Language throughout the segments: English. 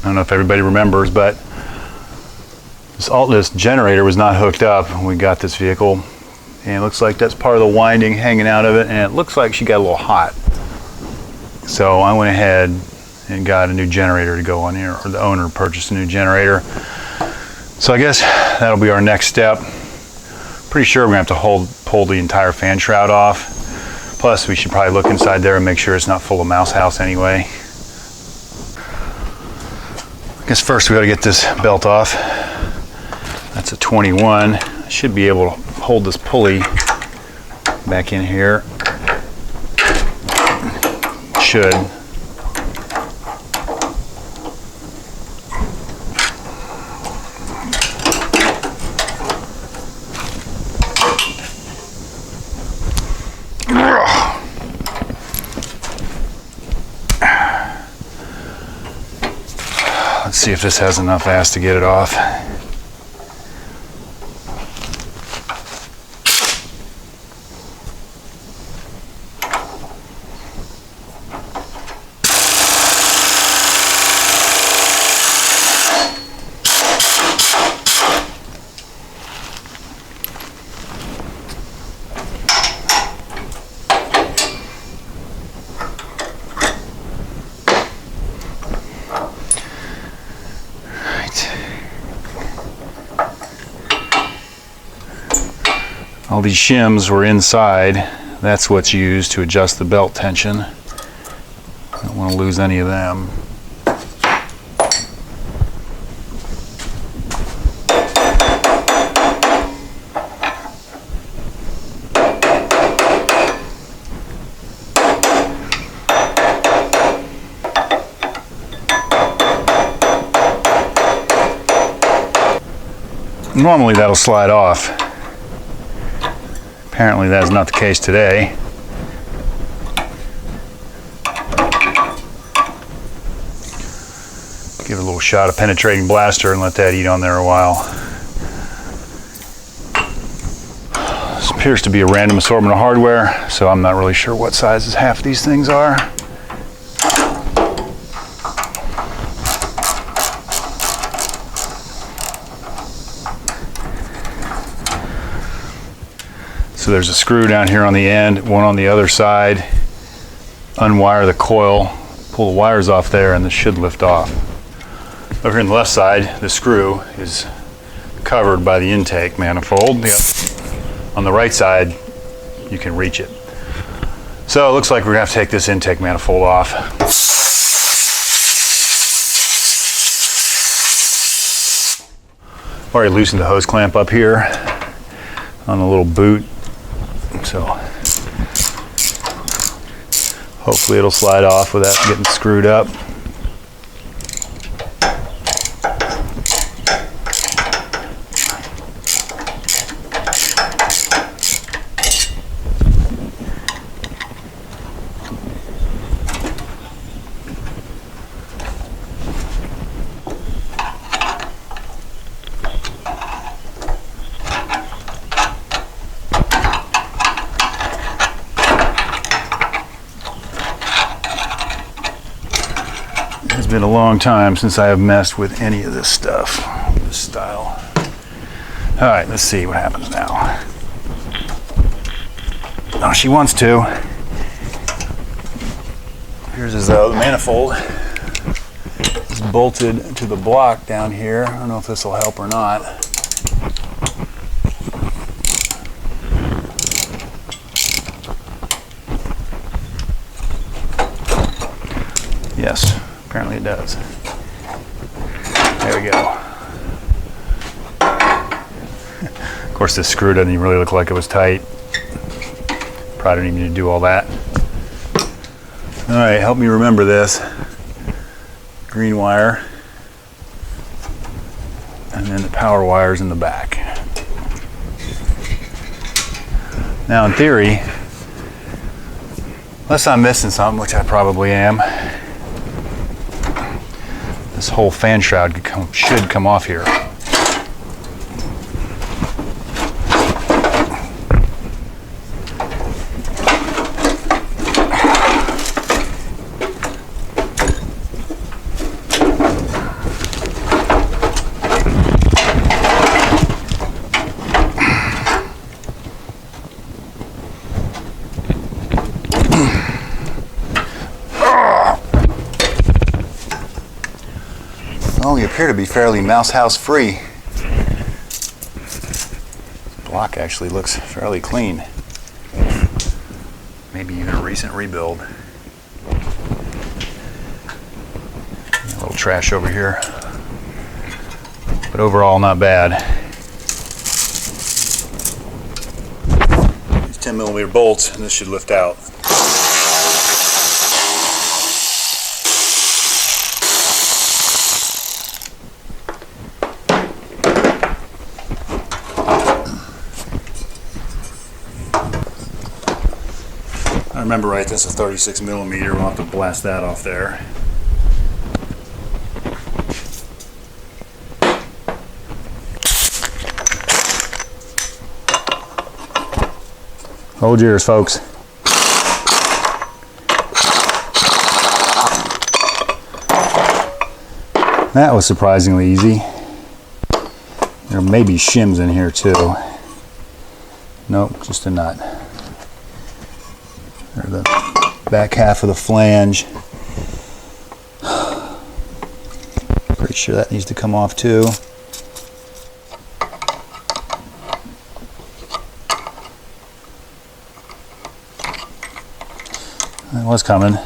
I don't know if everybody remembers, but this generator was not hooked up when we got this vehicle. And it looks like that's part of the winding hanging out of it, and it looks like she got a little hot. So I went ahead and got a new generator to go on here, or the owner purchased a new generator. So I guess that'll be our next step. Pretty sure we're gonna have to pull the entire fan shroud off. Plus, we should probably look inside there and make sure it's not full of mouse house anyway. I guess first we gotta get this belt off. That's a 21. I should be able to hold this pulley back in here. Should. Let's see if this has enough ass to get it off. All these shims were inside. That's what's used to adjust the belt tension. I don't want to lose any of them. Normally that'll slide off. Apparently that is not the case today. Give it a little shot of penetrating blaster and let that eat on there a while. This appears to be a random assortment of hardware, so I'm not really sure what sizes half of these things are. So there's a screw down here on the end, one on the other side. Unwire the coil, pull the wires off there, and this should lift off. Over here on the left side, the screw is covered by the intake manifold. Yep. On the right side, you can reach it. So it looks like we're gonna have to take this intake manifold off. I've already loosened the hose clamp up here on the little boot. So hopefully it'll slide off without getting screwed up. It's been a long time since I have messed with any of this stuff, this style. All right, let's see what happens now. Oh, she wants to. Here's as though the manifold is bolted to the block down here. I don't know if this will help or not. Yes. Apparently it does. There we go. Of course, this screw doesn't even really look like it was tight. Probably didn't even need to do all that. All right, help me remember this. Green wire. And then the power wires in the back. Now, in theory, unless I'm missing something, which I probably am, this whole fan shroud should come off here. Well, we appear to be fairly mouse house free. Block actually looks fairly clean. Maybe even a recent rebuild. A little trash over here. But overall, not bad. These 10mm bolts, and this should lift out. I remember right, that's a 36mm. We'll have to blast that off there. Hold yours, folks. That was surprisingly easy. There may be shims in here too. Nope, just a nut. Or the back half of the flange. Pretty sure that needs to come off too. That was coming.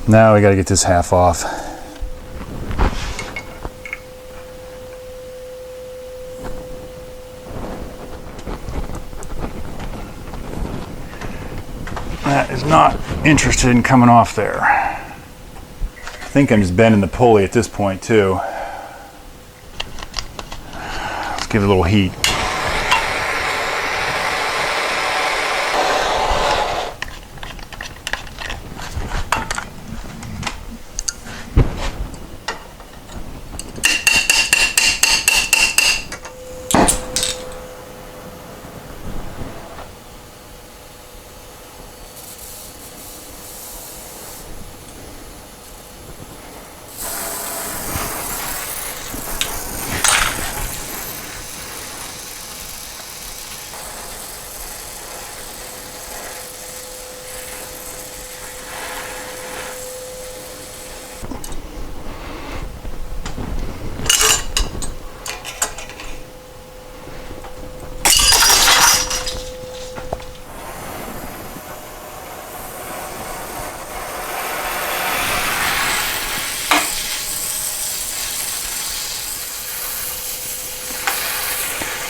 Now we got to get this half off. That is not interested in coming off there. I think I'm just bending the pulley at this point too. Let's give it a little heat.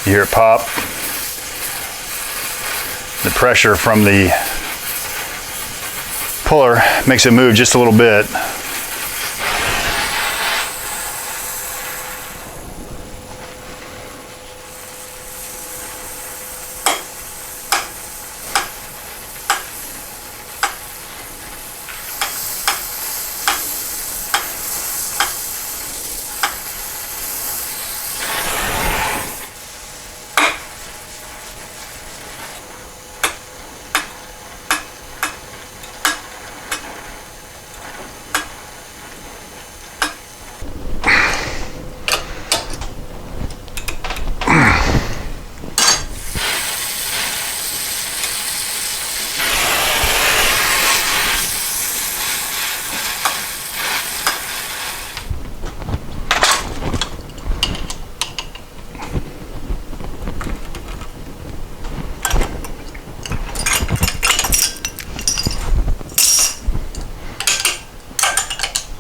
You hear it pop. The pressure from the puller makes it move just a little bit.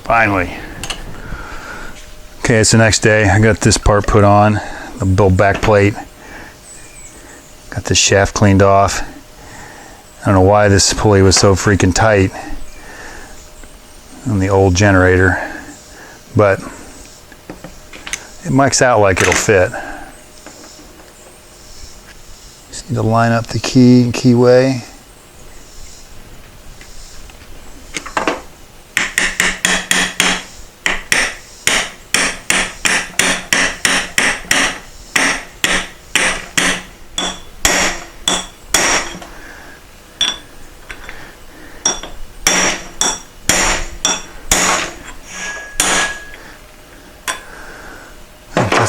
Finally. Okay, it's the next day. I got this part put on, the build back plate. Got the shaft cleaned off. I don't know why this pulley was so freaking tight on the old generator, but it mics out like it'll fit. Just need to line up the keyway.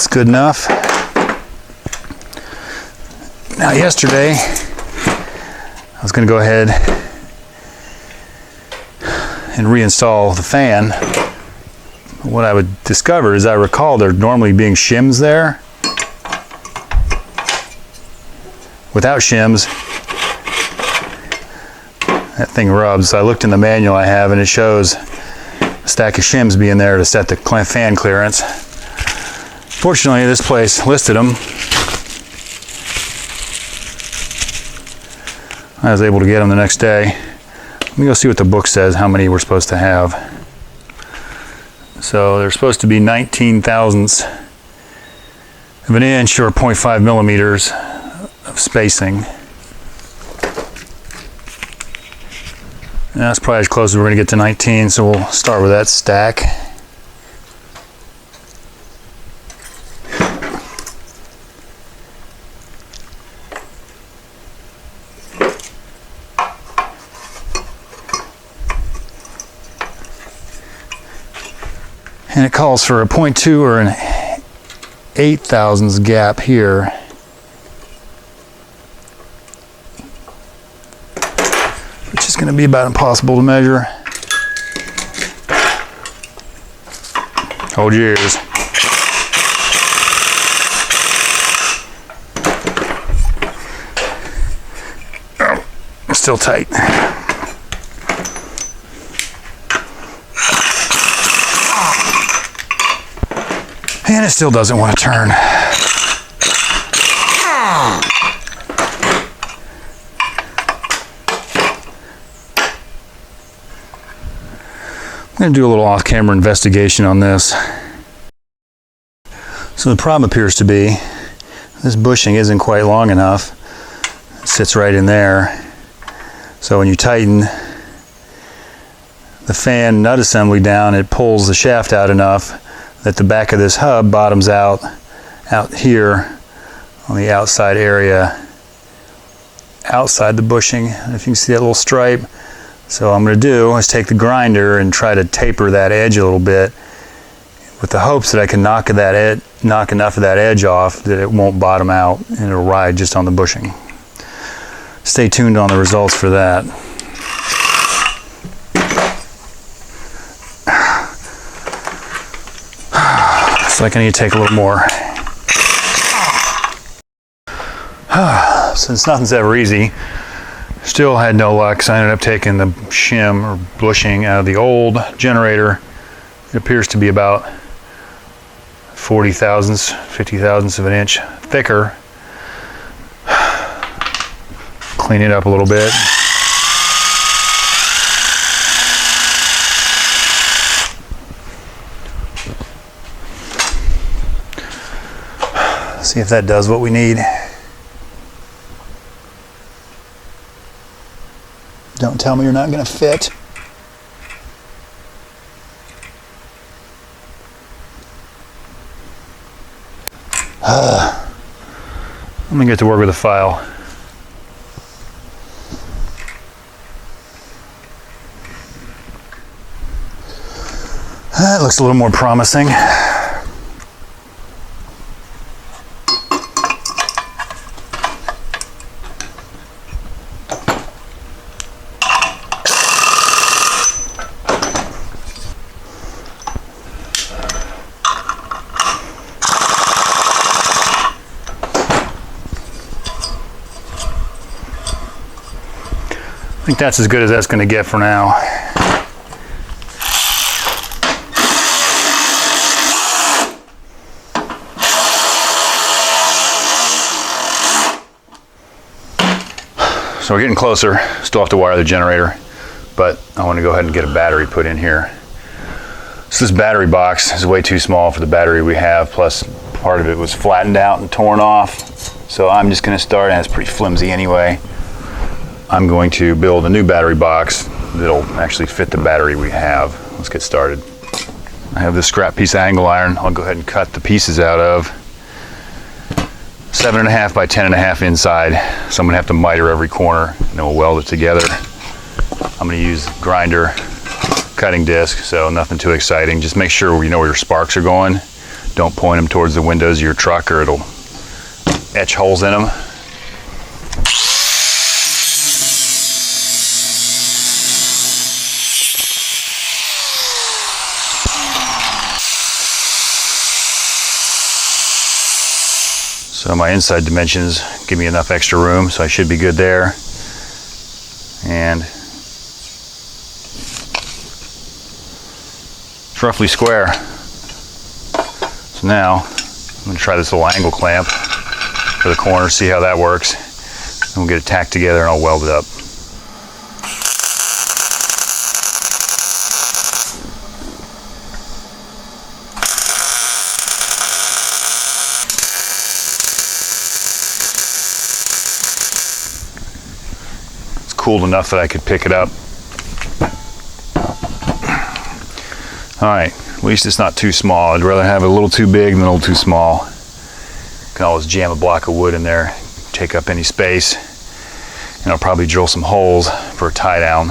That's good enough. Now yesterday, I was going to go ahead and reinstall the fan. What I would discover is I recall there normally being shims there. Without shims, that thing rubs. So I looked in the manual I have and it shows a stack of shims being there to set the fan clearance. Fortunately, this place listed them. I was able to get them the next day. Let me go see what the book says, how many we're supposed to have. So they're supposed to be 19 thousandths of an inch or 0.5 millimeters of spacing. And that's probably as close as we're going to get to 19, so we'll start with that stack. And it calls for a 0.2 or an 8 thousandths gap here. Which is going to be about impossible to measure. Hold your ears. Oh, it's still tight. And it still doesn't want to turn. I'm going to do a little off-camera investigation on this. So the problem appears to be this bushing isn't quite long enough. It sits right in there. So when you tighten the fan nut assembly down, it pulls the shaft out enough that the back of this hub bottoms out here on the outside area, outside the bushing. If you can see that little stripe. So what I'm going to do is take the grinder and try to taper that edge a little bit with the hopes that I can knock enough of that edge off that it won't bottom out and it'll ride just on the bushing. Stay tuned on the results for that. Like I need to take a little more. Since nothing's ever easy, still had no luck, so I ended up taking the shim or bushing out of the old generator. It appears to be about 40 thousandths, 50 thousandths of an inch thicker. Clean it up a little bit. See if that does what we need. Don't tell me you're not going to fit. Let me get to work with the file. That looks a little more promising. I think that's as good as that's going to get for now. So we're getting closer. Still have to wire the generator, but I want to go ahead and get a battery put in here. So this battery box is way too small for the battery we have, plus part of it was flattened out and torn off. So I'm just going to start, and it's pretty flimsy anyway. I'm going to build a new battery box that'll actually fit the battery we have. Let's get started. I have this scrap piece of angle iron. I'll go ahead and cut the pieces out of. 7.5 by 10.5 inside. So I'm gonna have to miter every corner and then we'll weld it together. I'm gonna use grinder cutting disc, so nothing too exciting. Just make sure you know where your sparks are going. Don't point them towards the windows of your truck or it'll etch holes in them. So my inside dimensions give me enough extra room, so I should be good there. And it's roughly square. So now I'm going to try this little angle clamp for the corner, see how that works. And we'll get it tacked together and I'll weld it up. Cooled enough that I could pick it up. Alright, at least it's not too small. I'd rather have it a little too big than a little too small. Can always jam a block of wood in there, take up any space, and I'll probably drill some holes for a tie down.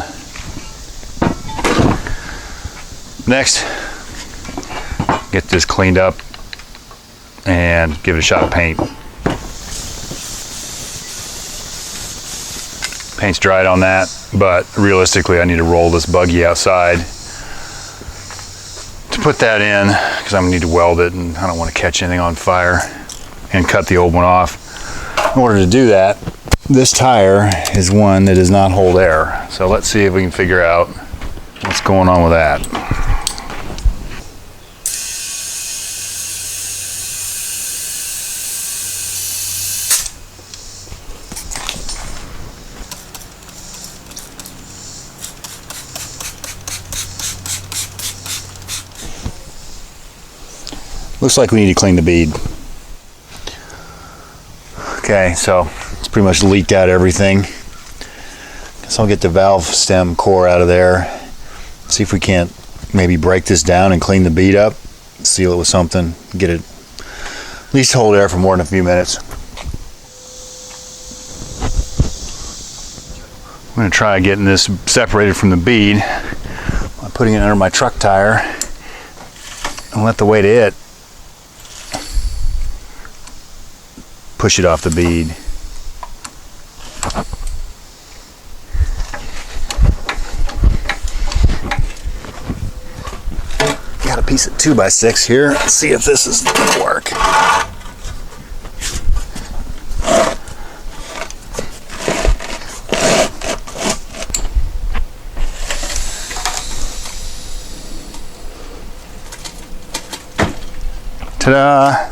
Next, get this cleaned up and give it a shot of paint. Paint's dried on that, but realistically I need to roll this buggy outside to put that in because I'm gonna need to weld it and I don't want to catch anything on fire, and cut the old one off. In order to do that, this tire is one that does not hold air. So let's see if we can figure out what's going on with that. Looks like we need to clean the bead. Okay, so it's pretty much leaked out everything. Guess I'll get the valve stem core out of there. See if we can't maybe break this down and clean the bead up. Seal it with something. Get it at least hold air for more than a few minutes. I'm going to try getting this separated from the bead by putting it under my truck tire and let the weight of it push it off the bead. Got a piece of 2x6 here. Let's see if this is gonna work. Ta-da!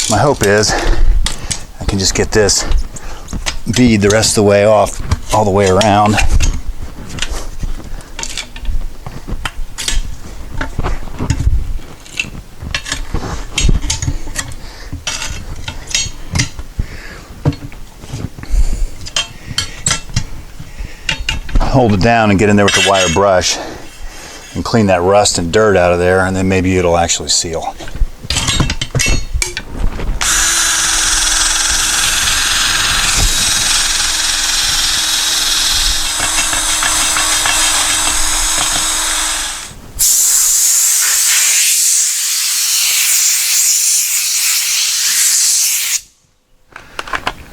My hope is I can just get this bead the rest of the way off, all the way around. Hold it down and get in there with the wire brush and clean that rust and dirt out of there, and then maybe it'll actually seal.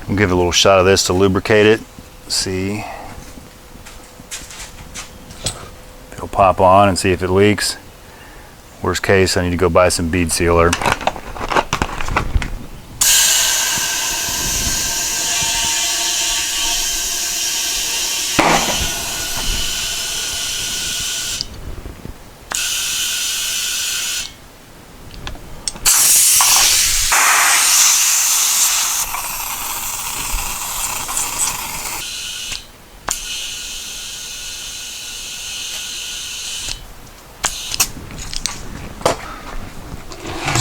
We'll give it a little shot of this to lubricate it. See. It'll pop on and see if it leaks. Worst case, I need to go buy some bead sealer.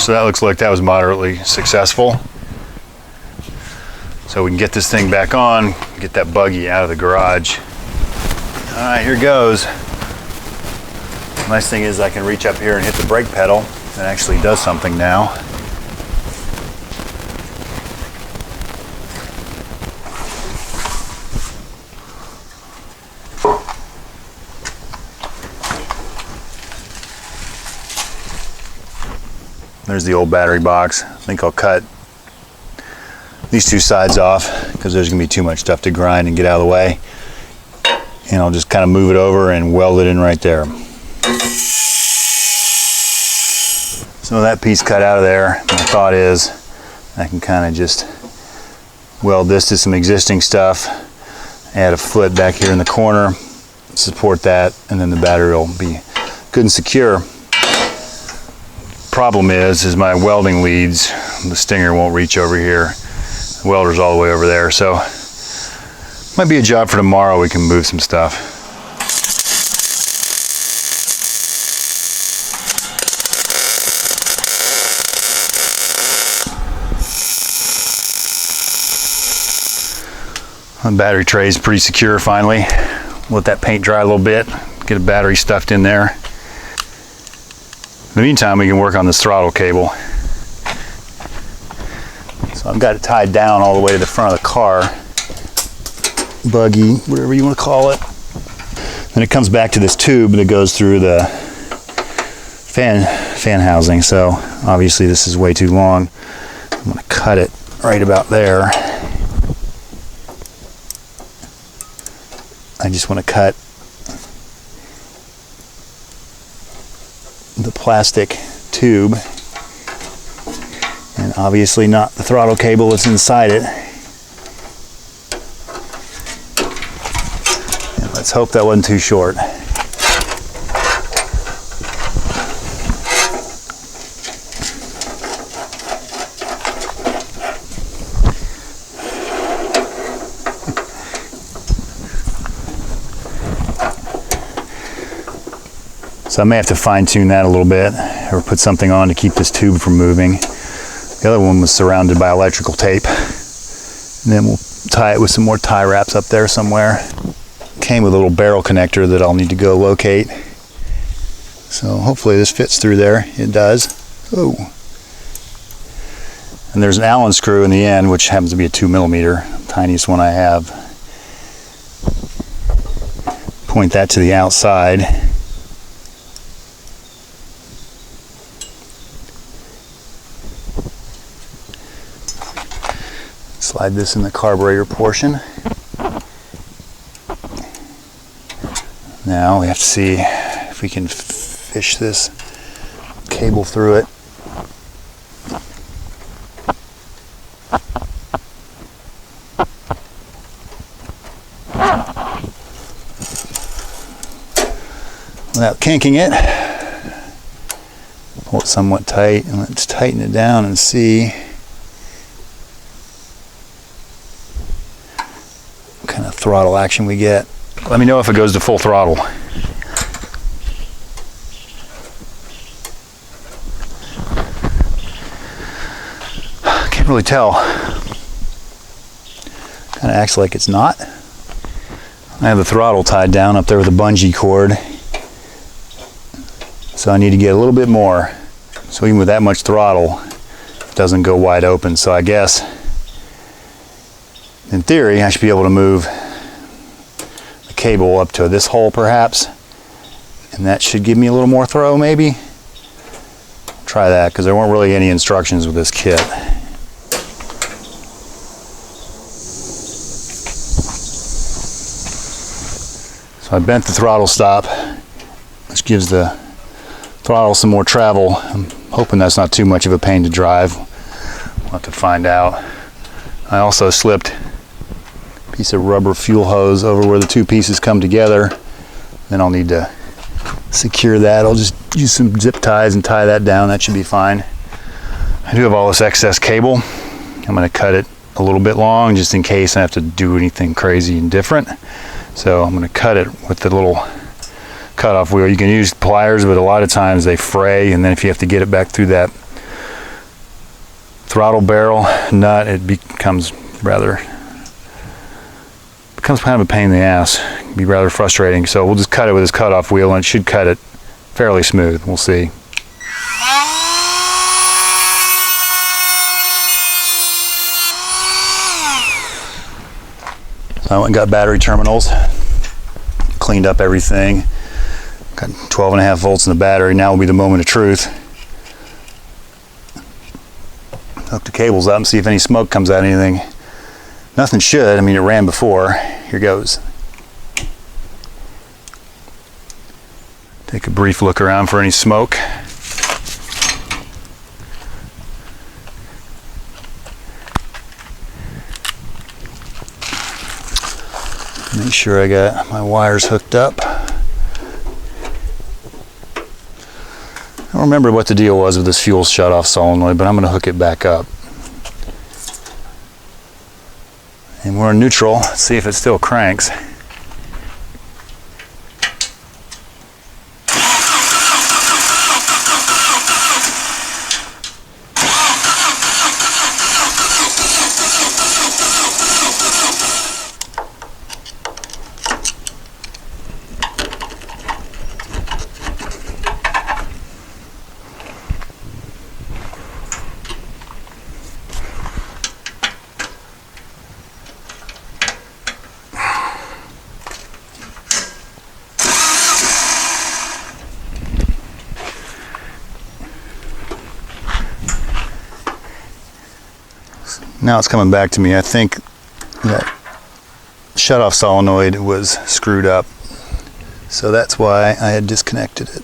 So that looks like that was moderately successful. So we can get this thing back on, get that buggy out of the garage. All right, here goes. The nice thing is I can reach up here and hit the brake pedal. It actually does something now. There's the old battery box. I think I'll cut these two sides off because there's gonna be too much stuff to grind and get out of the way. And I'll just kind of move it over and weld it in right there. So that piece cut out of there, my thought is I can kind of just weld this to some existing stuff, add a foot back here in the corner, support that, and then the battery will be good and secure. Problem is my welding leads, the stinger won't reach over here. The welder's all the way over there, so might be a job for tomorrow. We can move some stuff. The battery tray is pretty secure finally. Let that paint dry a little bit, get a battery stuffed in there. In the meantime, we can work on this throttle cable. So I've got it tied down all the way to the front of the car. Buggy, whatever you want to call it. Then it comes back to this tube that goes through the fan housing. So obviously this is way too long. I'm going to cut it right about there. I just want to cut the plastic tube, and obviously not the throttle cable that's inside it. And let's hope that wasn't too short. So I may have to fine tune that a little bit or put something on to keep this tube from moving. The other one was surrounded by electrical tape. And then we'll tie it with some more tie wraps up there somewhere. Came with a little barrel connector that I'll need to go locate. So hopefully this fits through there. It does. Oh. And there's an Allen screw in the end, which happens to be a 2mm, tiniest one I have. Point that to the outside. Slide this in the carburetor portion. Now we have to see if we can fish this cable through it. Without kinking it. Pull it somewhat tight and let's tighten it down and see kind of throttle action we get. Let me know if it goes to full throttle. Can't really tell. Kind of acts like it's not. I have the throttle tied down up there with a bungee cord. So I need to get a little bit more. So even with that much throttle, it doesn't go wide open. So I guess in theory, I should be able to move the cable up to this hole perhaps, and that should give me a little more throw maybe. Try that, because there weren't really any instructions with this kit. So I bent the throttle stop, which gives the throttle some more travel. I'm hoping that's not too much of a pain to drive. We'll have to find out. I also slipped piece of rubber fuel hose over where the two pieces come together. Then I'll need to secure that. I'll just use some zip ties and tie that down. That should be fine. I do have all this excess cable. I'm going to cut it a little bit long just in case I have to do anything crazy and different. So I'm going to cut it with the little cutoff wheel. You can use pliers, but a lot of times they fray, and then if you have to get it back through that throttle barrel nut, it becomes kind of a pain in the ass be rather frustrating. So we'll just cut it with this cutoff wheel, and it should cut it fairly smooth. We'll see. So I went and got battery terminals, cleaned up everything. Got 12.5 volts in the battery. Now will be the moment of truth. Hook the cables up and see if any smoke comes out of anything. Nothing should. I mean, it ran before. Here goes. Take a brief look around for any smoke. Make sure I got my wires hooked up. I don't remember what the deal was with this fuel shut-off solenoid, but I'm going to hook it back up. And we're in neutral. Let's see if it still cranks. Now it's coming back to me. I think that shut-off solenoid was screwed up, so that's why I had disconnected it.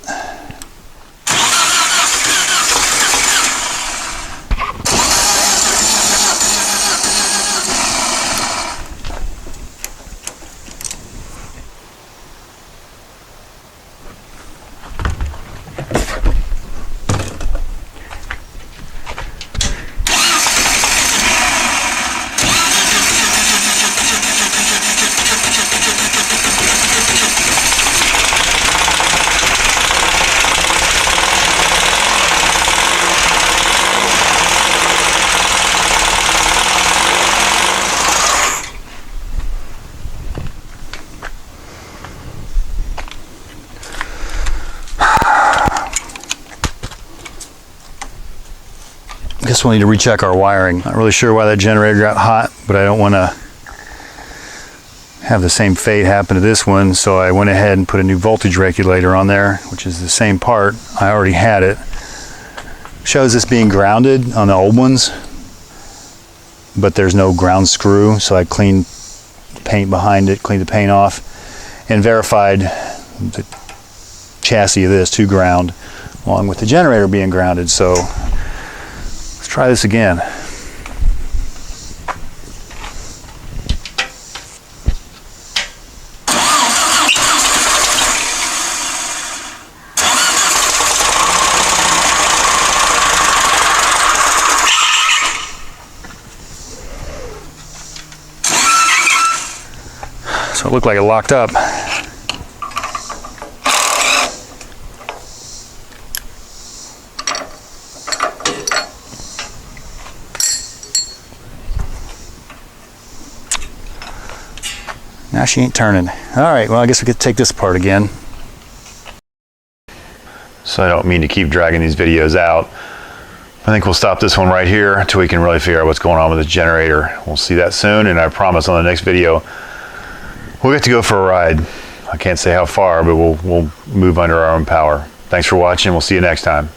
Guess we'll need to recheck our wiring. Not really sure why that generator got hot, but I don't want to have the same fate happen to this one, so I went ahead and put a new voltage regulator on there, which is the same part. I already had it. Shows this being grounded on the old ones, but there's no ground screw, so I cleaned the paint behind it, cleaned the paint off, and verified the chassis of this to ground, along with the generator being grounded. So let's try this again. So it looked like it locked up. Now she ain't turning. All right, well, I guess we could take this apart again. So I don't mean to keep dragging these videos out. I think we'll stop this one right here until we can really figure out what's going on with the generator. We'll see that soon, and I promise on the next video, we'll get to go for a ride. I can't say how far, but we'll move under our own power. Thanks for watching. We'll see you next time.